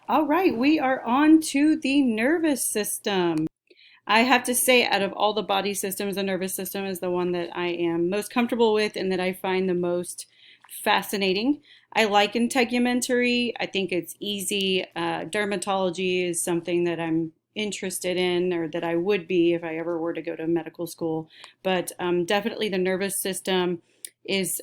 All right, we are on to the nervous system. I have to say, out of all the body systems, the nervous system is the one that I am most comfortable with and that I find the most fascinating. I like integumentary. I think it's easy. Dermatology is something that I'm interested in, or that I would be if I ever were to go to medical school. But definitely the nervous system is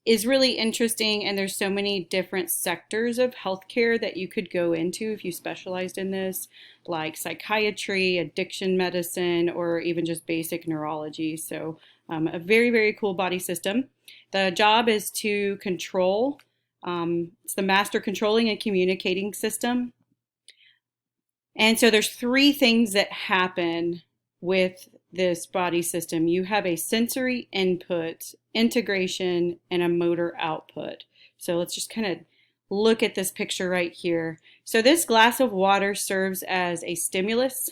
is really interesting, and there's so many different sectors of healthcare that you could go into if you specialized in this, like psychiatry, addiction medicine, or even just basic neurology. So a very, very cool body system. The job is to control. It's the master controlling and communicating system. And so there's three things that happen with this body system. You have a sensory input, integration, and a motor output. So let's just kind of look at this picture right here. So this glass of water serves as a stimulus.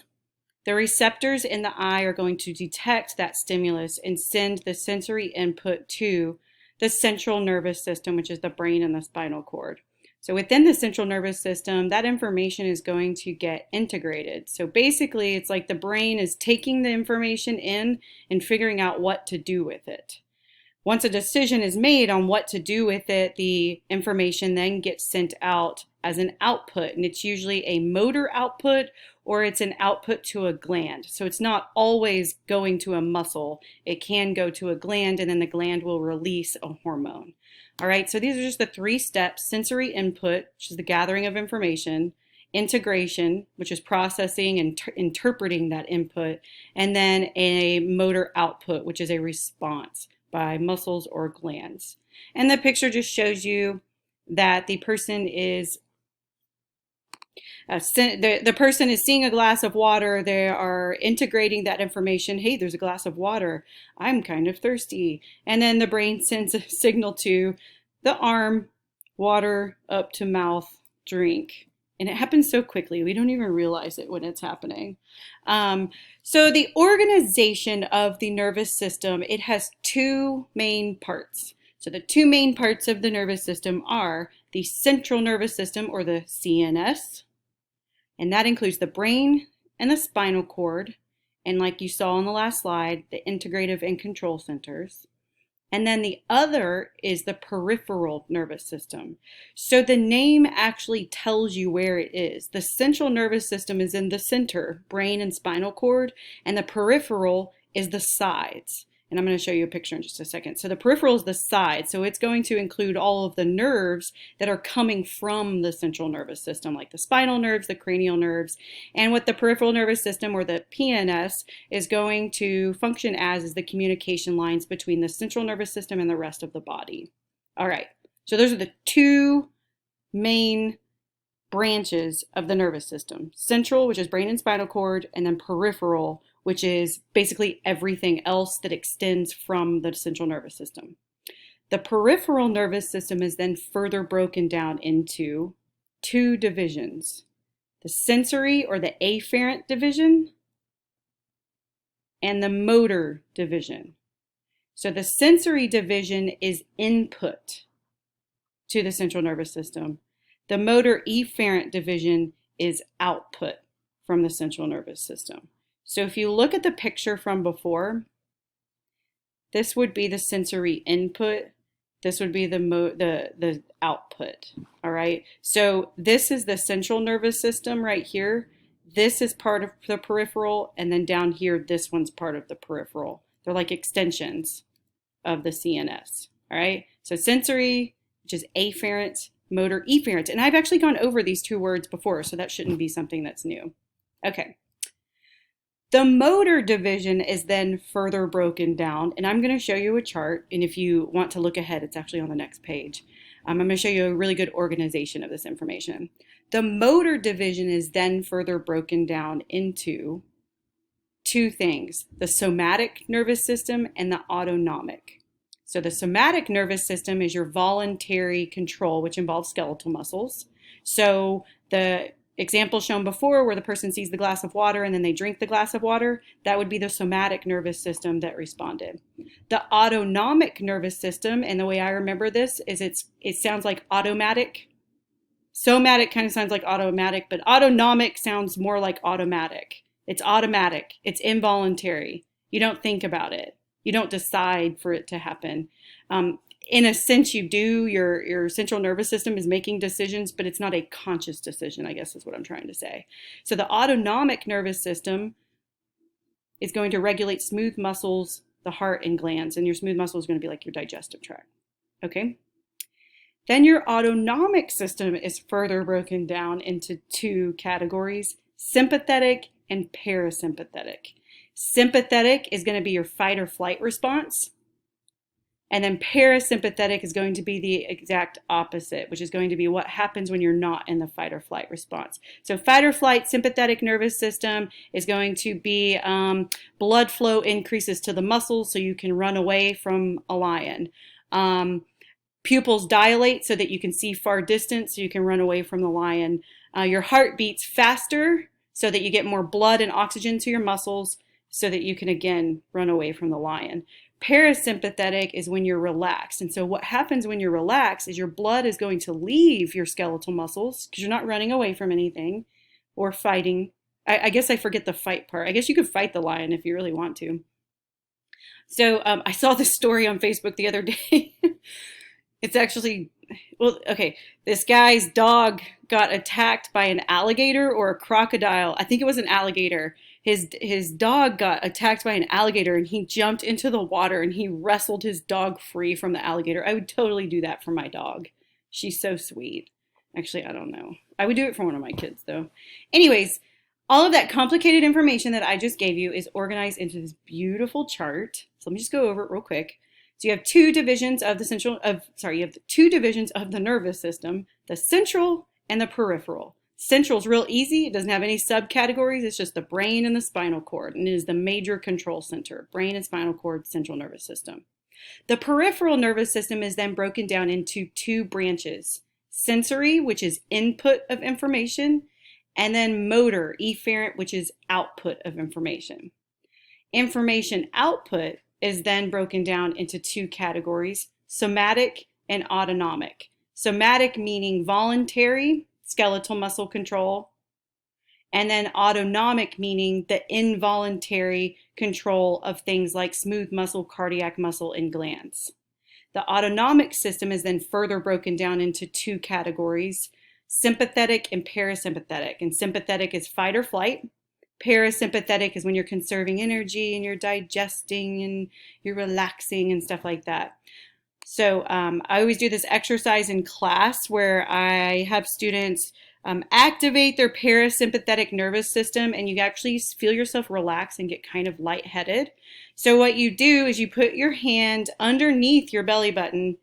The receptors in the eye are going to detect that stimulus and send the sensory input to the central nervous system, which is the brain and the spinal cord. So within the central nervous system, that information is going to get integrated. So basically, it's like the brain is taking the information in and figuring out what to do with it. Once a decision is made on what to do with it, the information then gets sent out as an output, and it's usually a motor output or it's an output to a gland. So it's not always going to a muscle. It can go to a gland, and then the gland will release a hormone. All right, so these are just the three steps: sensory input, which is the gathering of information; integration, which is processing and interpreting that input; and then a motor output, which is a response by muscles or glands. And the picture just shows you that the person is the person is seeing a glass of water. They are integrating that information. Hey, there's a glass of water. I'm kind of thirsty. And then the brain sends a signal to the arm: water, up to mouth, drink. And it happens so quickly, we don't even realize it when it's happening. So the organization of the nervous system, it has two main parts. So the two main parts of the nervous system are the central nervous system, or the CNS, and that includes the brain and the spinal cord, and like you saw on the last slide, the integrative and control centers. And then the other is the peripheral nervous system. So the name actually tells you where it is. The central nervous system is in the center, brain and spinal cord, and the peripheral is the sides. And I'm going to show you a picture in just a second. So the peripheral is the side. So it's going to include all of the nerves that are coming from the central nervous system, like the spinal nerves, the cranial nerves. And what the peripheral nervous system, or the PNS, is going to function as is the communication lines between the central nervous system and the rest of the body. All right. So those are the two main branches of the nervous system: central, which is brain and spinal cord, and then peripheral, which is basically everything else that extends from the central nervous system. The peripheral nervous system is then further broken down into two divisions: the sensory, or the afferent division, and the motor division. So the sensory division is input to the central nervous system. The motor efferent division is output from the central nervous system. So if you look at the picture from before, this would be the sensory input. This would be the output. All right. So this is the central nervous system right here. This is part of the peripheral, and then down here, this one's part of the peripheral. They're like extensions of the CNS. All right. So sensory, which is afferent; motor, efferent. And I've actually gone over these two words before, so that shouldn't be something that's new. Okay. The motor division is then further broken down, and I'm going to show you a chart, and if you want to look ahead, it's actually on the next page. I'm going to show you a really good organization of this information. The motor division is then further broken down into two things: the somatic nervous system and the autonomic. So the somatic nervous system is your voluntary control, which involves skeletal muscles. So the example shown before, where the person sees the glass of water and then they drink the glass of water, that would be the somatic nervous system that responded. The autonomic nervous system, and the way I remember this is it sounds like automatic. Somatic kind of sounds like automatic, but autonomic sounds more like automatic. It's automatic. It's involuntary. You don't think about it. You don't decide for it to happen. In a sense, you do. Your central nervous system is making decisions, but it's not a conscious decision, I guess is what I'm trying to say. So the autonomic nervous system is going to regulate smooth muscles, the heart, and glands. And your smooth muscle is going to be like your digestive tract. Okay? Then your autonomic system is further broken down into two categories, sympathetic and parasympathetic. Sympathetic is going to be your fight or flight response. And then parasympathetic is going to be the exact opposite, which is going to be what happens when you're not in the fight or flight response. So fight or flight, sympathetic nervous system is going to be blood flow increases to the muscles so you can run away from a lion. Pupils dilate so that you can see far distance so you can run away from the lion. Your heart beats faster so that you get more blood and oxygen to your muscles so that you can again run away from the lion. Parasympathetic is when you're relaxed. And so what happens when you're relaxed is your blood is going to leave your skeletal muscles because you're not running away from anything or fighting. I guess I forget the fight part. I guess you could fight the lion if you really want to. So I saw this story on Facebook the other day. It's actually, well, okay, this guy's dog got attacked by an alligator or a crocodile. I think it was an alligator. His dog got attacked by an alligator and he jumped into the water and he wrestled his dog free from the alligator. I would totally do that for my dog. She's so sweet. Actually, I don't know. I would do it for one of my kids though. Anyways, all of that complicated information that I just gave you is organized into this beautiful chart. So let me just go over it real quick. So you have two divisions of the two divisions of the nervous system, the central and the peripheral. Central is real easy. It doesn't have any subcategories. It's just the brain and the spinal cord, and it is the major control center. Brain and spinal cord, central nervous system. The peripheral nervous system is then broken down into two branches. Sensory, which is input of information, and then motor, efferent, which is output of information. Information output is then broken down into two categories, somatic and autonomic. Somatic meaning voluntary, skeletal muscle control, and then autonomic meaning the involuntary control of things like smooth muscle, cardiac muscle, and glands. The autonomic system is then further broken down into two categories, sympathetic and parasympathetic. And sympathetic is fight or flight. Parasympathetic is when you're conserving energy and you're digesting and you're relaxing and stuff like that. So I always do this exercise in class where I have students activate their parasympathetic nervous system, and you actually feel yourself relax and get kind of lightheaded. So what you do is you put your hand underneath your belly button,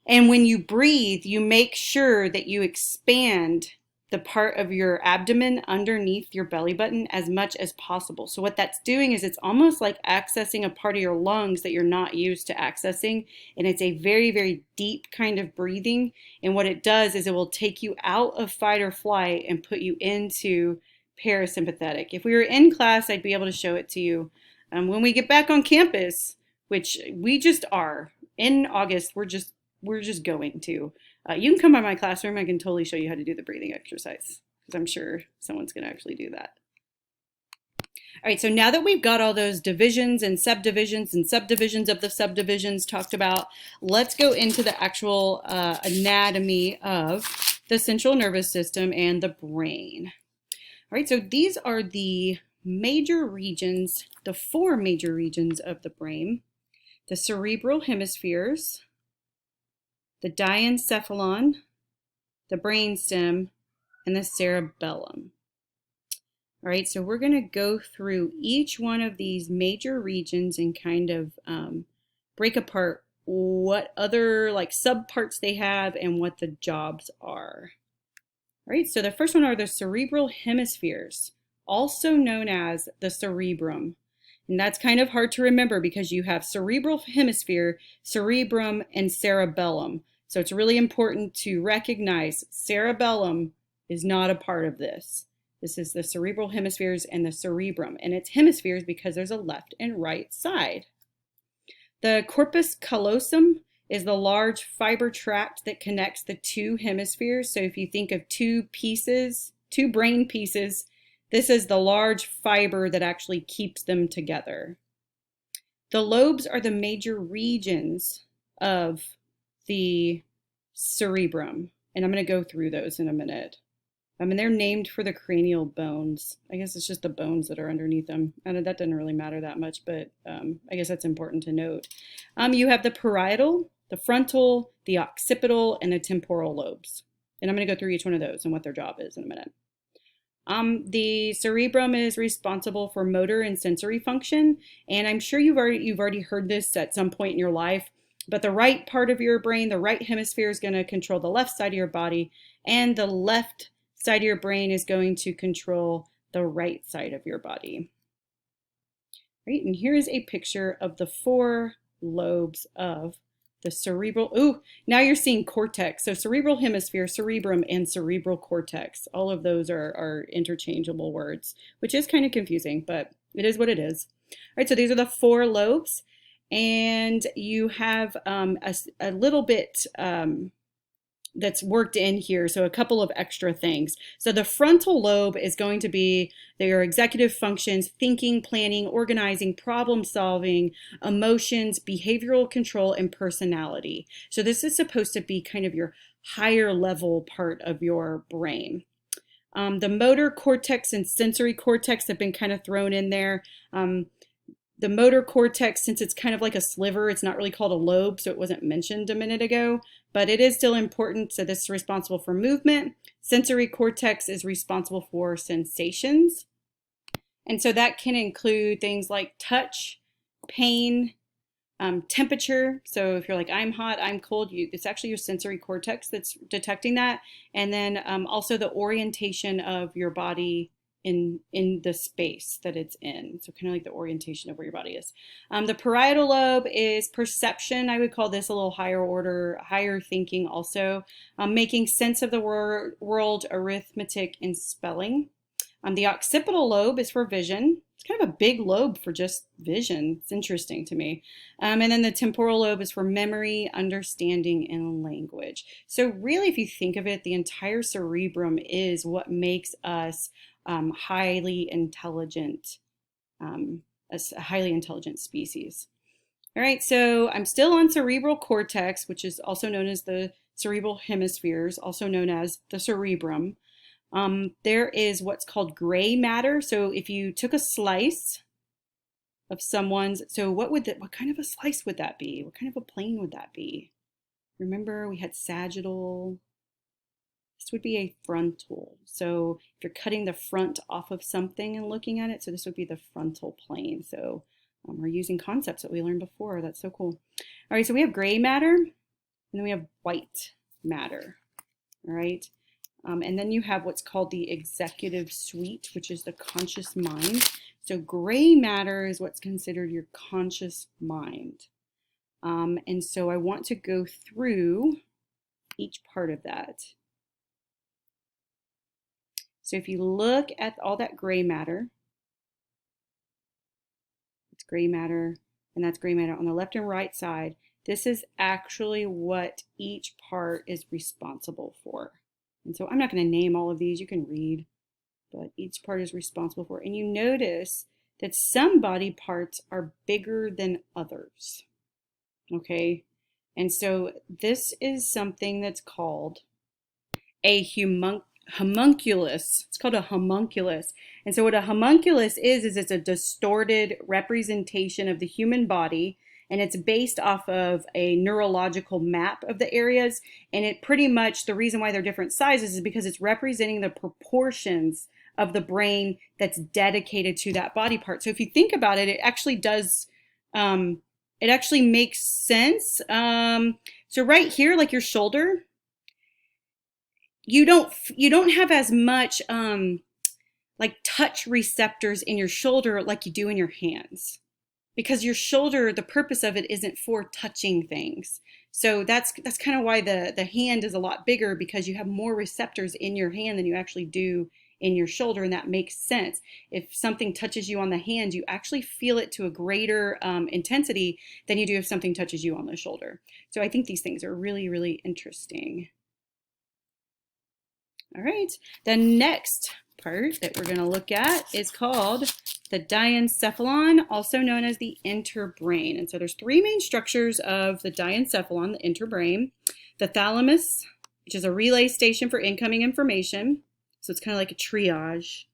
and when you breathe, you make sure that you expand the part of your abdomen underneath your belly button as much as possible. So what that's doing is it's almost like accessing a part of your lungs that you're not used to accessing. And it's a very, very deep kind of breathing. And what it does is it will take you out of fight or flight and put you into parasympathetic. If we were in class, I'd be able to show it to you. When we get back on campus, which we just are, in August, we're just going to. You can come by my classroom. I can totally show you how to do the breathing exercise because I'm sure someone's going to actually do that. All right, so now that we've got all those divisions and subdivisions of the subdivisions talked about, let's go into the actual anatomy of the central nervous system and the brain. All right, so these are the major regions, the four major regions of the brain: the cerebral hemispheres, the diencephalon, the brainstem, and the cerebellum. All right, so we're going to go through each one of these major regions and kind of break apart what other like subparts they have and what the jobs are. All right, so the first one are the cerebral hemispheres, also known as the cerebrum. And that's kind of hard to remember because you have cerebral hemisphere, cerebrum, and cerebellum. So it's really important to recognize cerebellum is not a part of this. This is the cerebral hemispheres and the cerebrum. And it's hemispheres because there's a left and right side. The corpus callosum is the large fiber tract that connects the two hemispheres. So if you think of two pieces, two brain pieces, this is the large fiber that actually keeps them together. The lobes are the major regions of the cerebrum, and I'm going to go through those in a minute. And they're named for the cranial bones. I guess it's just the bones that are underneath them. And that doesn't really matter that much, but I guess that's important to note. You have the parietal, the frontal, the occipital, and the temporal lobes. And I'm going to go through each one of those and what their job is in a minute. The cerebrum is responsible for motor and sensory function. And I'm sure you've already heard this at some point in your life, but the right part of your brain, the right hemisphere, is going to control the left side of your body, and the left side of your brain is going to control the right side of your body. Right, and here's a picture of the 4 lobes of the cerebral. Ooh, now you're seeing cortex. So cerebral hemisphere, cerebrum, and cerebral cortex. All of those are interchangeable words, which is kind of confusing, but it is what it is. All right, so these are the 4 lobes, and you have a little bit that's worked in here, so a couple of extra things. So the frontal lobe is going to be your executive functions: thinking, planning, organizing, problem solving, emotions, behavioral control, and personality. So this is supposed to be kind of your higher level part of your brain. The motor cortex and sensory cortex have been kind of thrown in there. The motor cortex, since it's kind of like a sliver, it's not really called a lobe, so it wasn't mentioned a minute ago, but it is still important. So this is responsible for movement. Sensory cortex is responsible for sensations. And so that can include things like touch, pain, temperature. So if you're like, I'm hot, I'm cold, it's actually your sensory cortex that's detecting that. And then also the orientation of your body in the space that it's in. So kind of like the orientation of where your body is. The parietal lobe is perception. I would call this a little higher order, higher thinking also. Making sense of the world, arithmetic, and spelling. The occipital lobe is for vision. It's kind of a big lobe for just vision. It's interesting to me. And then the temporal lobe is for memory, understanding, and language. So really, if you think of it, the entire cerebrum is what makes us highly intelligent, a highly intelligent species. All right, so I'm still on cerebral cortex, which is also known as the cerebral hemispheres, also known as the cerebrum. There is what's called gray matter. So if you took a slice of someone's, so what kind of a slice would that be? What kind of a plane would that be? Remember, we had sagittal. This would be a frontal. So if you're cutting the front off of something and looking at it, so this would be the frontal plane. So we're using concepts that we learned before. That's so cool. All right, so we have gray matter, and then we have white matter. All right, and then you have what's called the executive suite, which is the conscious mind. So gray matter is what's considered your conscious mind. And so I want to go through each part of that. So if you look at all that gray matter, it's gray matter, and that's gray matter on the left and right side. This is actually what each part is responsible for. And so I'm not going to name all of these, you can read, but each part is responsible for. And you notice that some body parts are bigger than others. Okay, and so this is something that's called a homunculus. It's called a homunculus. And so what a homunculus is it's a distorted representation of the human body, and it's based off of a neurological map of the areas. And it pretty much, the reason why they're different sizes is because it's representing the proportions of the brain that's dedicated to that body part. So if you think about it, it actually does, it actually makes sense. So right here, like your shoulder, you don't have as much like touch receptors in your shoulder like you do in your hands, because your shoulder, the purpose of it isn't for touching things. So that's kind of why the hand is a lot bigger, because you have more receptors in your hand than you actually do in your shoulder, and that makes sense. If something touches you on the hand, you actually feel it to a greater intensity than you do if something touches you on the shoulder. So I think these things are really, really interesting. All right, the next part that we're going to look at is called the diencephalon, also known as the interbrain. And so there's three main structures of the diencephalon, the interbrain. The thalamus, which is a relay station for incoming information. So it's kind of like a triage.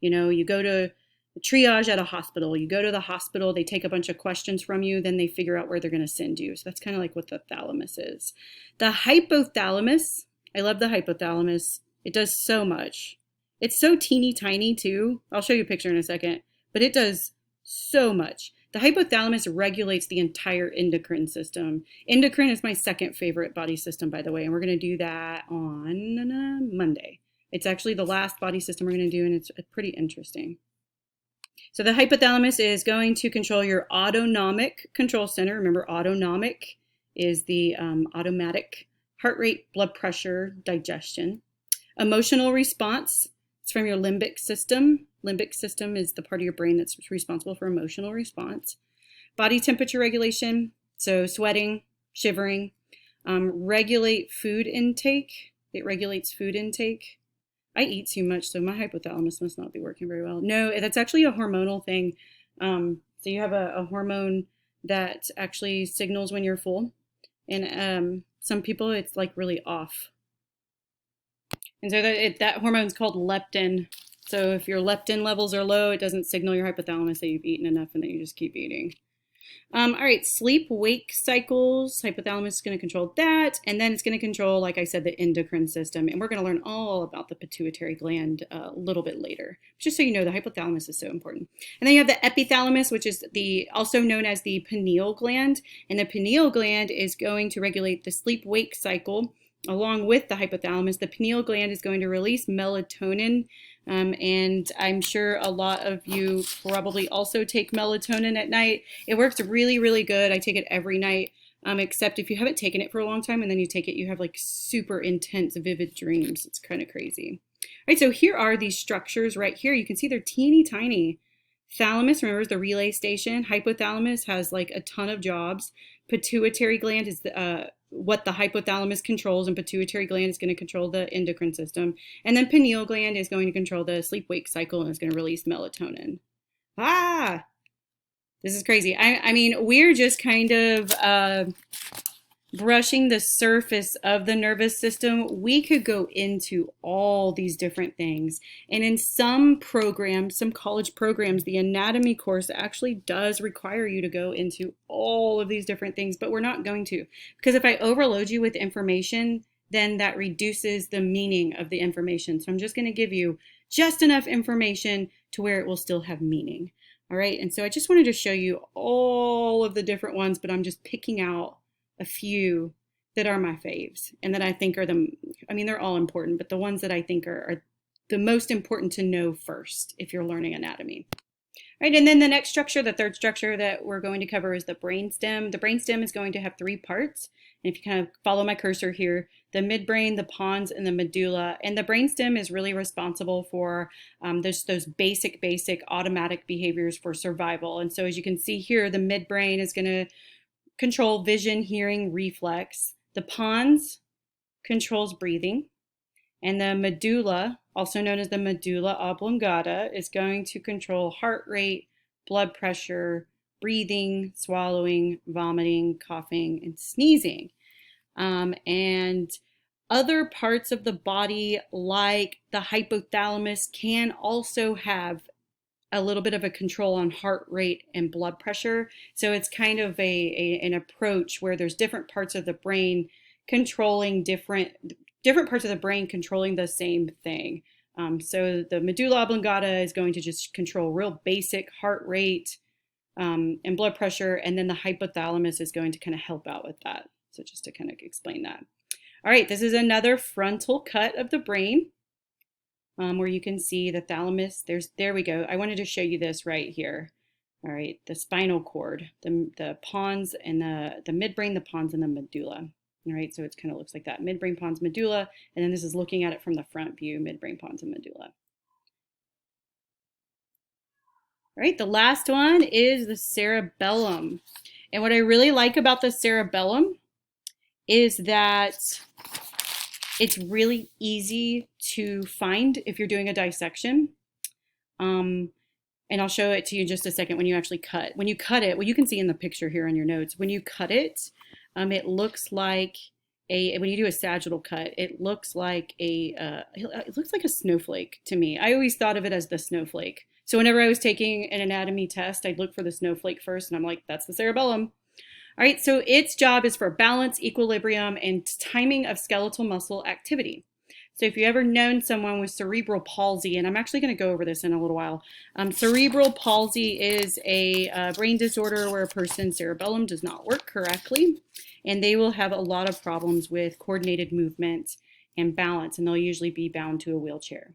You know, you go to a triage at a hospital. You go to the hospital, they take a bunch of questions from you, then they figure out where they're going to send you. So that's kind of like what the thalamus is. The hypothalamus, I love the hypothalamus. It does so much. It's so teeny tiny too. I'll show you a picture in a second, but it does so much. The hypothalamus regulates the entire endocrine system. Endocrine is my second favorite body system, by the way, and we're going to do that on Monday. It's actually the last body system we're going to do, and it's pretty interesting. So the hypothalamus is going to control your autonomic control center. Remember, autonomic is the automatic heart rate, blood pressure, digestion. Emotional response, it's from your limbic system. Limbic system is the part of your brain that's responsible for emotional response. Body temperature regulation, so sweating, shivering. Regulate food intake. It regulates food intake. I eat too much, so my hypothalamus must not be working very well. No, that's actually a hormonal thing. So you have a hormone that actually signals when you're full. And some people, it's like really off. And so that hormone is called leptin. So if your leptin levels are low, it doesn't signal your hypothalamus that you've eaten enough and that you just keep eating. All right, sleep-wake cycles. Hypothalamus is going to control that. And then it's going to control, like I said, the endocrine system. And we're going to learn all about the pituitary gland a little bit later. Just so you know, the hypothalamus is so important. And then you have the epithalamus, which is also known as the pineal gland. And the pineal gland is going to regulate the sleep-wake cycle. Along with the hypothalamus, the pineal gland is going to release melatonin. And I'm sure a lot of you probably also take melatonin at night. It works really, really good. I take it every night, except if you haven't taken it for a long time and then you take it, you have like super intense, vivid dreams. It's kind of crazy. All right, so here are these structures right here. You can see they're teeny tiny. Thalamus, remember, is the relay station. Hypothalamus has like a ton of jobs. Pituitary gland is what the hypothalamus controls, and pituitary gland is going to control the endocrine system. And then pineal gland is going to control the sleep-wake cycle and is going to release melatonin. This is crazy. I mean, we're just kind of brushing the surface of the nervous system. We could go into all these different things. And in some programs, some college programs, the anatomy course actually does require you to go into all of these different things, but we're not going to. Because if I overload you with information, then that reduces the meaning of the information. So I'm just going to give you just enough information to where it will still have meaning. All right, and so I just wanted to show you all of the different ones, but I'm just picking out a few that are my faves and that I think are they're all important, but the ones that I think are the most important to know first if you're learning anatomy. All right, and then the next structure, the third structure that we're going to cover is the brainstem. The brainstem is going to have three parts. And if you kind of follow my cursor here, the midbrain, the pons, and the medulla. And the brainstem is really responsible for those basic automatic behaviors for survival. And so as you can see here, the midbrain is going to control vision, hearing, reflex. The pons controls breathing. And the medulla, also known as the medulla oblongata, is going to control heart rate, blood pressure, breathing, swallowing, vomiting, coughing, and sneezing. And other parts of the body, like the hypothalamus, can also have a little bit of a control on heart rate and blood pressure. So it's kind of an approach where there's different parts of the brain controlling different parts of the brain controlling the same thing. So the medulla oblongata is going to just control real basic heart rate and blood pressure, and then the hypothalamus is going to kind of help out with that. So just to kind of explain that. All right, this is another frontal cut of the brain where you can see the thalamus. There we go. I wanted to show you this right here. All right, the spinal cord, the pons and the midbrain, the pons and the medulla. All right, so it kind of looks like that. Midbrain, pons, medulla, and then this is looking at it from the front view, midbrain, pons, and medulla. All right, the last one is the cerebellum. And what I really like about the cerebellum is that it's really easy to find if you're doing a dissection. And I'll show it to you in just a second when you actually cut. When you cut it, well, you can see in the picture here on your notes, when you cut it, it looks like when you do a sagittal cut, it looks like a snowflake to me. I always thought of it as the snowflake. So whenever I was taking an anatomy test, I'd look for the snowflake first, and I'm like, that's the cerebellum. All right, so its job is for balance, equilibrium, and timing of skeletal muscle activity. So if you ever known someone with cerebral palsy, and I'm actually going to go over this in a little while, cerebral palsy is a brain disorder where a person's cerebellum does not work correctly, and they will have a lot of problems with coordinated movement and balance, and they'll usually be bound to a wheelchair.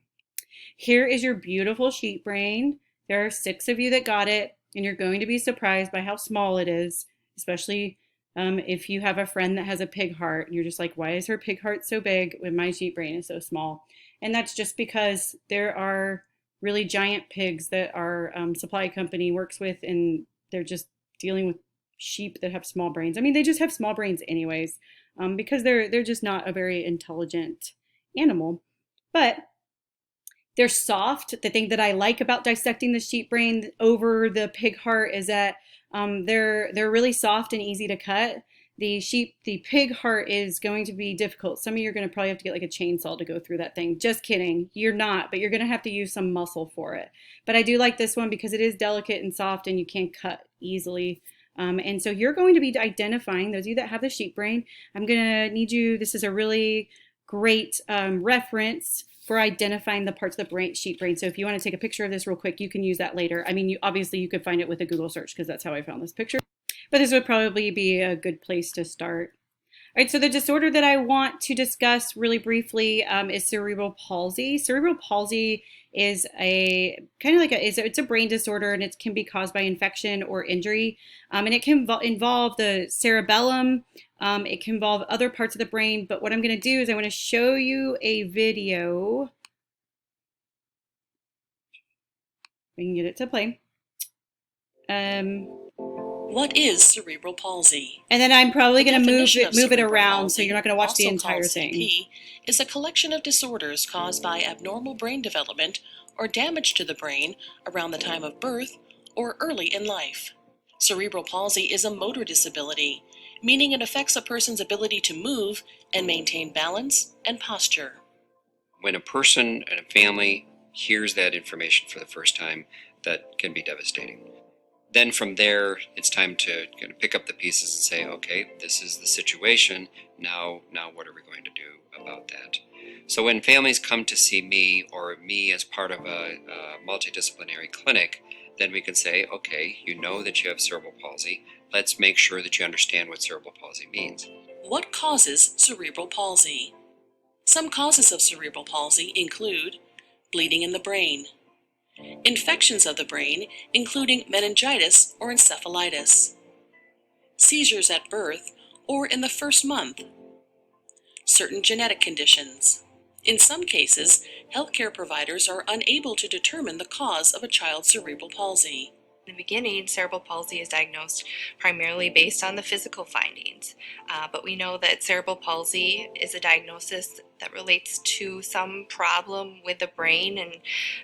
Here is your beautiful sheep brain. There are 6 of you that got it, and you're going to be surprised by how small it is, especially if you have a friend that has a pig heart and you're just like, why is her pig heart so big when my sheep brain is so small? And that's just because there are really giant pigs that our supply company works with, and they're just dealing with sheep that have small brains. I mean, they just have small brains anyways, because they're just not a very intelligent animal. But they're soft. The thing that I like about dissecting the sheep brain over the pig heart is that they're really soft and easy to cut. The pig heart is going to be difficult. Some of you are going to probably have to get like a chainsaw to go through that thing. Just kidding. You're not, but you're going to have to use some muscle for it. But I do like this one because it is delicate and soft and you can cut easily. And so you're going to be identifying, those of you that have the sheep brain, I'm going to need you, this is a really great reference for identifying the parts of the sheep brain. So if you want to take a picture of this real quick, you can use that later. I mean, obviously you could find it with a Google search because that's how I found this picture. But this would probably be a good place to start. All right, so the disorder that I want to discuss really briefly is cerebral palsy. Cerebral palsy is it's a brain disorder, and it can be caused by infection or injury, and it can involve the cerebellum. It can involve other parts of the brain, but what I'm going to do is I want to show you a video. We can get it to play. What is cerebral palsy? And then I'm probably going to move it around, so you're not going to watch the entire thing. CP is a collection of disorders caused by abnormal brain development or damage to the brain around the time of birth or early in life. Cerebral palsy is a motor disability, meaning it affects a person's ability to move and maintain balance and posture. When a person and a family hears that information for the first time, that can be devastating. Then from there, it's time to kind of pick up the pieces and say, okay, this is the situation. Now what are we going to do about that? So when families come to see me or me as part of a multidisciplinary clinic, then we can say, okay, you know that you have cerebral palsy. Let's make sure that you understand what cerebral palsy means. What causes cerebral palsy? Some causes of cerebral palsy include bleeding in the brain, infections of the brain, including meningitis or encephalitis, seizures at birth or in the first month, certain genetic conditions. In some cases, healthcare providers are unable to determine the cause of a child's cerebral palsy. In the beginning, cerebral palsy is diagnosed primarily based on the physical findings, but we know that cerebral palsy is a diagnosis that relates to some problem with the brain and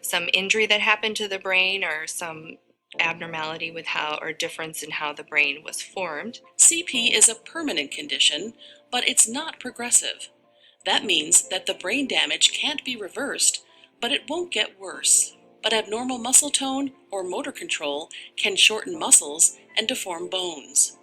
some injury that happened to the brain or some abnormality with or difference in how the brain was formed. CP is a permanent condition, but it's not progressive. That means that the brain damage can't be reversed, but it won't get worse. But abnormal muscle tone or motor control can shorten muscles and deform bones.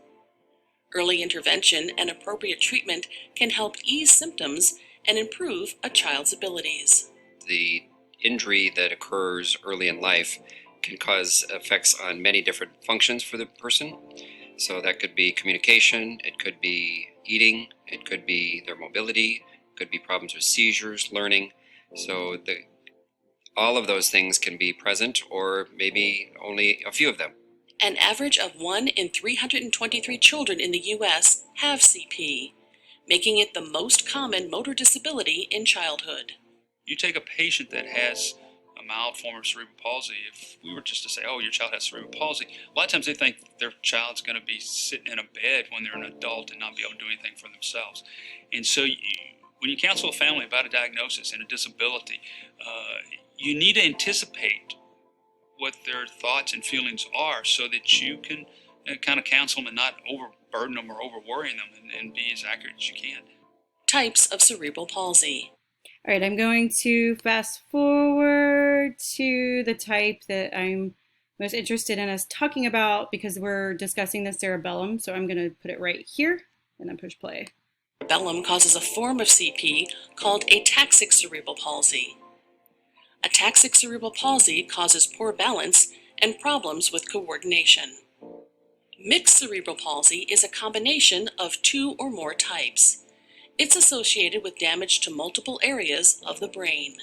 Early intervention and appropriate treatment can help ease symptoms and improve a child's abilities. The injury that occurs early in life can cause effects on many different functions for the person. So that could be communication, it could be eating, it could be their mobility, it could be problems with seizures, learning. So all of those things can be present, or maybe only a few of them. An average of 1 in 323 children in the U.S. have CP, making it the most common motor disability in childhood. You take a patient that has a mild form of cerebral palsy, if we were just to say, oh, your child has cerebral palsy, a lot of times they think their child's going to be sitting in a bed when they're an adult and not be able to do anything for themselves. And so when you counsel a family about a diagnosis and a disability, you need to anticipate what their thoughts and feelings are so that you can kind of counsel them and not overburden them or over-worrying them, and be as accurate as you can. Types of cerebral palsy. All right, I'm going to fast forward to the type that I'm most interested in us talking about because we're discussing the cerebellum. So I'm going to put it right here and then push play. Cerebellum causes a form of CP called ataxic cerebral palsy. Ataxic cerebral palsy causes poor balance and problems with coordination. Mixed cerebral palsy is a combination of two or more types. It's associated with damage to multiple areas of the brain.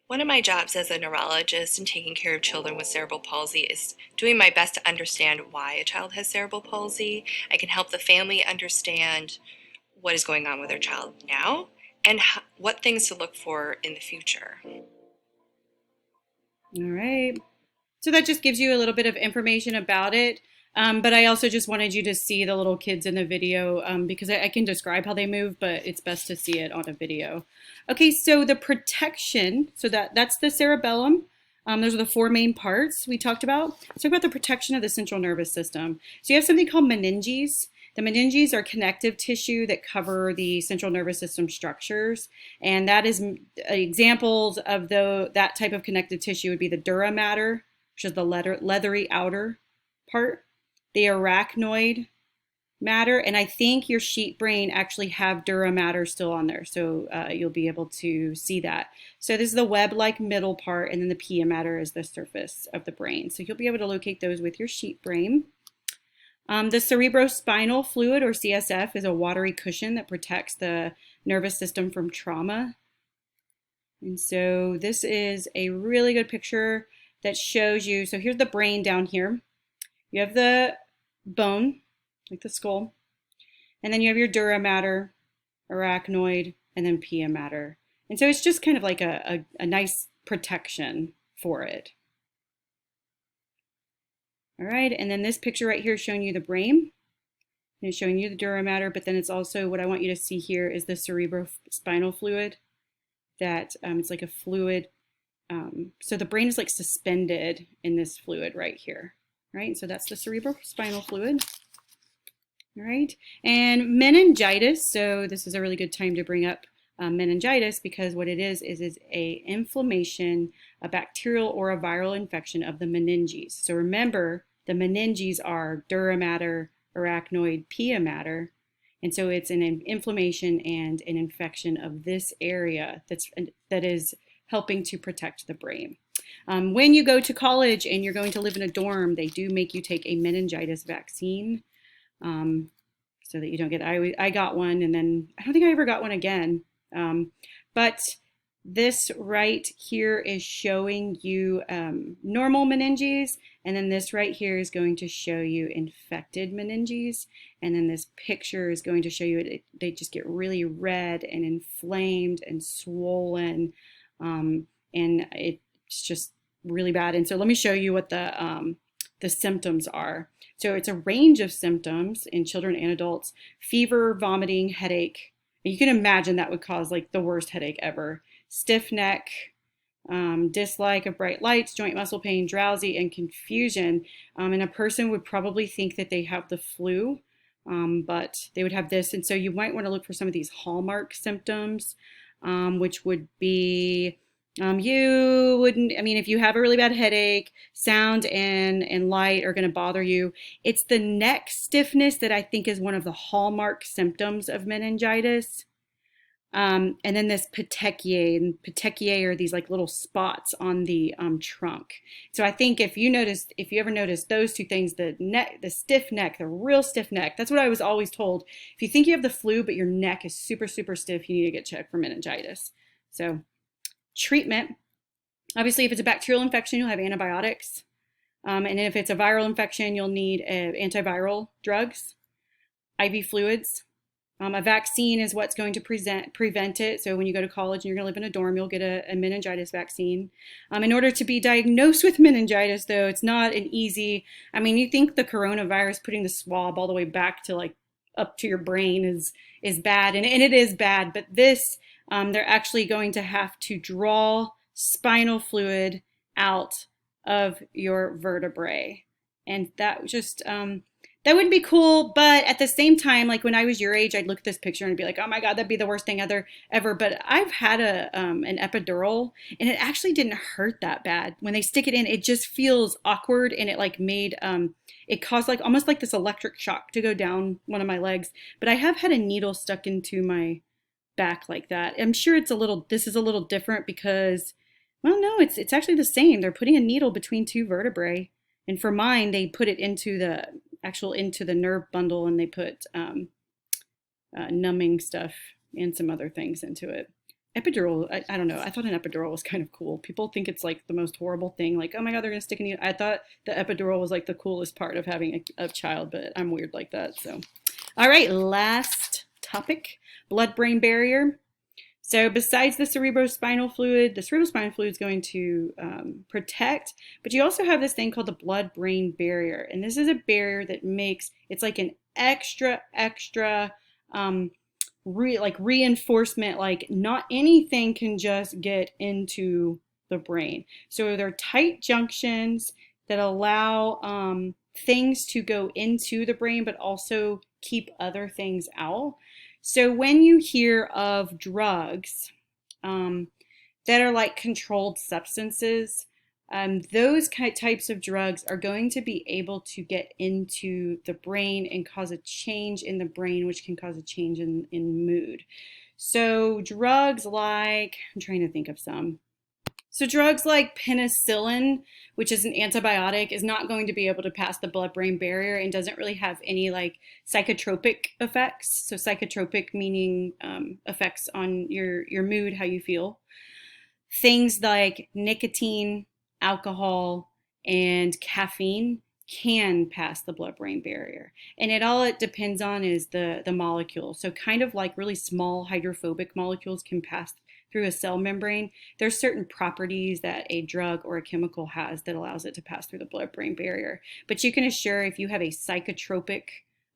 One of my jobs as a neurologist and taking care of children with cerebral palsy is doing my best to understand why a child has cerebral palsy. I can help the family understand what is going on with their child now and what things to look for in the future. All right. So that just gives you a little bit of information about it. But I also just wanted you to see the little kids in the video because I can describe how they move, but it's best to see it on a video. Okay, so the protection, so that's the cerebellum. Those are the four main parts we talked about. Let's talk about the protection of the central nervous system. So you have something called meninges. The meninges are connective tissue that cover the central nervous system structures. And that is examples of that type of connective tissue would be the dura mater, which is the leathery outer part, the arachnoid matter, and I think your sheep brain actually have dura mater still on there, so you'll be able to see that. So this is the web-like middle part, and then the pia mater is the surface of the brain. So you'll be able to locate those with your sheep brain. The cerebrospinal fluid, or CSF, is a watery cushion that protects the nervous system from trauma. And so this is a really good picture that shows you, so here's the brain down here. You have the bone, like the skull, and then you have your dura mater, arachnoid, and then pia mater. And so it's just kind of like a nice protection for it. All right, and then this picture right here is showing you the brain, and it's showing you the dura mater, but then it's also, what I want you to see here is the cerebrospinal fluid, that it's like a fluid. So the brain is like suspended in this fluid right here. Right, so that's the cerebrospinal fluid. All right, and meningitis. So this is a really good time to bring up meningitis because what it is a inflammation, a bacterial or a viral infection of the meninges. So remember, the meninges are dura mater, arachnoid, pia mater, and so it's an inflammation and an infection of this area that is helping to protect the brain. When you go to college and you're going to live in a dorm, they do make you take a meningitis vaccine so that you don't get, I got one and then I don't think I ever got one again. But this right here is showing you normal meninges, and then this right here is going to show you infected meninges, and then this picture is going to show you they just get really red and inflamed and swollen, and it's just really bad. And so let me show you what the symptoms are. So it's a range of symptoms in children and adults: fever, vomiting, headache. And you can imagine that would cause like the worst headache ever. Stiff neck, dislike of bright lights, joint muscle pain, drowsy, and confusion. And a person would probably think that they have the flu, but they would have this. And so you might want to look for some of these hallmark symptoms, which would be, you wouldn't, I mean, if you have a really bad headache, sound and light are going to bother you. It's the neck stiffness that I think is one of the hallmark symptoms of meningitis. And then this petechiae, and petechiae are these like little spots on the trunk. So I think if you ever noticed those two things, the neck, the stiff neck, the real stiff neck, that's what I was always told. If you think you have the flu, but your neck is super, super stiff, you need to get checked for meningitis. So treatment, obviously if it's a bacterial infection, you'll have antibiotics. And if it's a viral infection, you'll need antiviral drugs, IV fluids, A vaccine is what's going to prevent it. So when you go to college and you're going to live in a dorm, you'll get a meningitis vaccine. In order to be diagnosed with meningitis, though, it's not an easy. I mean, you think the coronavirus, putting the swab all the way back to like up to your brain is bad, and it is bad. But this, they're actually going to have to draw spinal fluid out of your vertebrae, and that just that wouldn't be cool. But at the same time, like when I was your age, I'd look at this picture and be like, oh my God, that'd be the worst thing ever. But I've had an epidural, and it actually didn't hurt that bad. When they stick it in, it just feels awkward, and it like made, it caused like almost like this electric shock to go down one of my legs. But I have had a needle stuck into my back like that. I'm sure this is a little different because, well, no, it's actually the same. They're putting a needle between two vertebrae. And for mine, they put it into the nerve bundle, and they put numbing stuff and some other things into it. Epidural, I don't know. I thought an epidural was kind of cool. People think it's like the most horrible thing. Like, oh my God, they're going to stick a needle. I thought the epidural was like the coolest part of having a child, but I'm weird like that. So, all right, last topic, blood-brain barrier. So besides the cerebrospinal fluid is going to protect, but you also have this thing called the blood-brain barrier. And this is a barrier that it's like an extra reinforcement, like not anything can just get into the brain. So there are tight junctions that allow things to go into the brain, but also keep other things out. So when you hear of drugs that are like controlled substances, those types of drugs are going to be able to get into the brain and cause a change in the brain, which can cause a change in mood. So drugs like, I'm trying to think of some. So drugs like penicillin, which is an antibiotic, is not going to be able to pass the blood-brain barrier and doesn't really have any like psychotropic effects. So psychotropic meaning effects on your mood, how you feel. Things like nicotine, alcohol, and caffeine can pass the blood-brain barrier. And it depends on is the molecule. So kind of like really small hydrophobic molecules can pass through a cell membrane. There's certain properties that a drug or a chemical has that allows it to pass through the blood-brain barrier. But you can assure if you have a psychotropic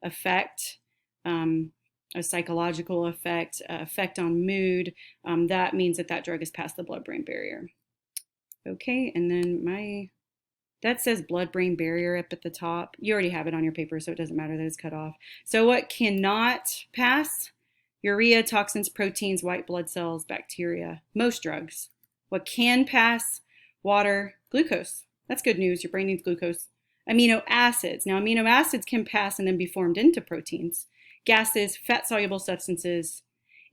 effect, a psychological effect on mood, that means that drug has passed the blood-brain barrier. Okay, and then that says blood-brain barrier up at the top. You already have it on your paper, so it doesn't matter that it's cut off. So what cannot pass? Urea, toxins, proteins, white blood cells, bacteria, most drugs. What can pass? Water, glucose. That's good news. Your brain needs glucose. Amino acids. Now, amino acids can pass and then be formed into proteins. Gases, fat-soluble substances,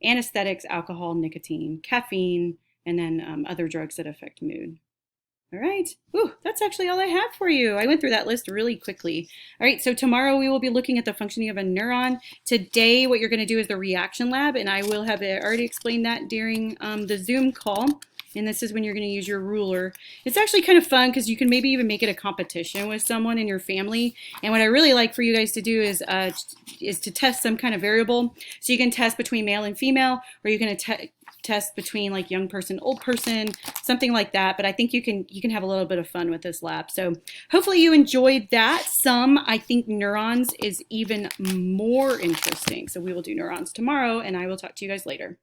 anesthetics, alcohol, nicotine, caffeine, and then other drugs that affect mood. All right. Ooh, that's actually all I have for you. I went through that list really quickly. All right, so tomorrow we will be looking at the functioning of a neuron. Today, what you're going to do is the reaction lab, and I will have already explained that during the Zoom call. And this is when you're going to use your ruler. It's actually kind of fun because you can maybe even make it a competition with someone in your family. And what I really like for you guys to do is to test some kind of variable. So you can test between male and female, or you can test between like young person, old person, something like that. But I think you can have a little bit of fun with this lab. So hopefully you enjoyed that. I think neurons is even more interesting. So we will do neurons tomorrow, and I will talk to you guys later.